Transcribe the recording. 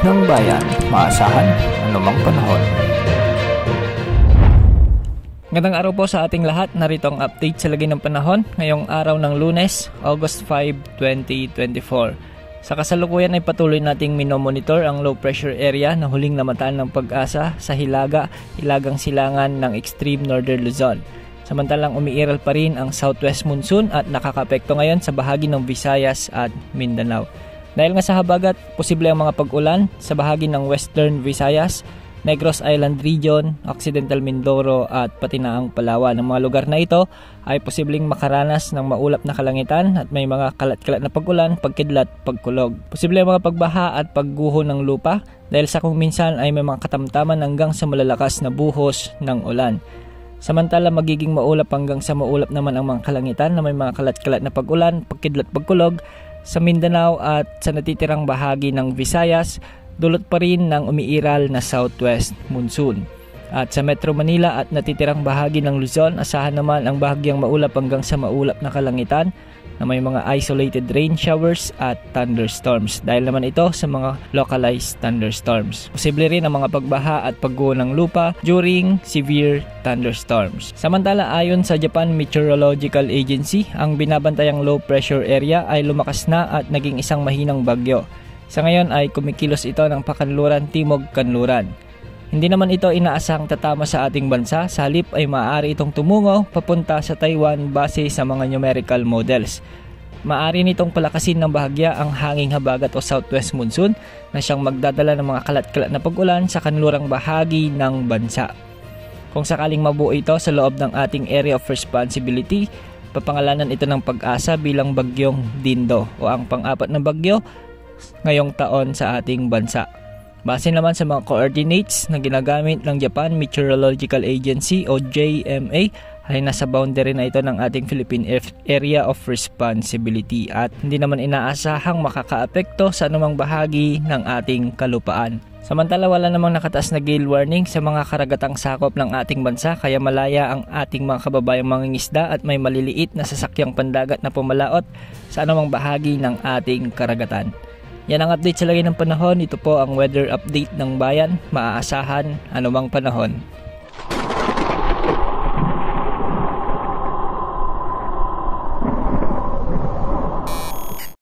ng bayan, maasahan anumang panahon. Magandang araw po sa ating lahat. Narito ang update sa lagay ng panahon ngayong araw ng Lunes, August 5, 2024. Sa kasalukuyan ay patuloy nating minomonitor ang low pressure area na huling namataan ng Pag-asa sa Hilagang Silangan ng Extreme Northern Luzon. Samantalang umiiral pa rin ang southwest monsoon at nakakapekto ngayon sa bahagi ng Visayas at Mindanao. Dahil nga sa habagat, posible ang mga pag-ulan sa bahagi ng Western Visayas, Negros Island Region, Occidental Mindoro at pati na ang Palawan. Ang mga lugar na ito ay posibleng makaranas ng maulap na kalangitan at may mga kalat-kalat na pag-ulan, pagkidlat, pagkulog. Posible ang mga pagbaha at pagguho ng lupa dahil sa kung minsan ay may mga katamtaman hanggang sa malalakas na buhos ng ulan. Samantala magiging maulap hanggang sa maulap naman ang mga kalangitan na may mga kalat-kalat na pag-ulan, pagkidlat, pagkulog sa Mindanao at sa natitirang bahagi ng Visayas, dulot pa rin ng umiiral na southwest monsoon. At sa Metro Manila at natitirang bahagi ng Luzon, asahan naman ang bahagyang maulap hanggang sa maulap na kalangitan na may mga isolated rain showers at thunderstorms. Dahil naman ito sa mga localized thunderstorms. Posible rin ang mga pagbaha at pagguho ng lupa during severe thunderstorms. Samantala, ayon sa Japan Meteorological Agency, ang binabantayang low pressure area ay lumakas na at naging isang mahinang bagyo. Sa ngayon ay kumikilos ito ng pakanluran timog kanluran. Hindi naman ito inaasahang tatama sa ating bansa, sa halip ay maaari itong tumungo papunta sa Taiwan base sa mga numerical models. Maaari nitong palakasin ng bahagya ang hanging habagat o southwest monsoon na siyang magdadala ng mga kalat-kalat na pag-ulan sa kanlurang bahagi ng bansa. Kung sakaling mabuo ito sa loob ng ating area of responsibility, papangalanan ito ng Pag-asa bilang Bagyong Dindo o ang pang-apat na bagyo ngayong taon sa ating bansa. Base naman sa mga coordinates na ginagamit ng Japan Meteorological Agency o JMA ay nasa boundary na ito ng ating Philippine Area of Responsibility at hindi naman inaasahang makakaapekto sa anumang bahagi ng ating kalupaan. Samantala wala namang nakataas na gale warning sa mga karagatang sakop ng ating bansa kaya malaya ang ating mga kababayang mangingisda at may maliliit na sasakyang pandagat na pumalaot sa anumang bahagi ng ating karagatan. Yan ang update sa lagay ng panahon. Ito po ang weather update ng bayan. Maaasahan anumang panahon.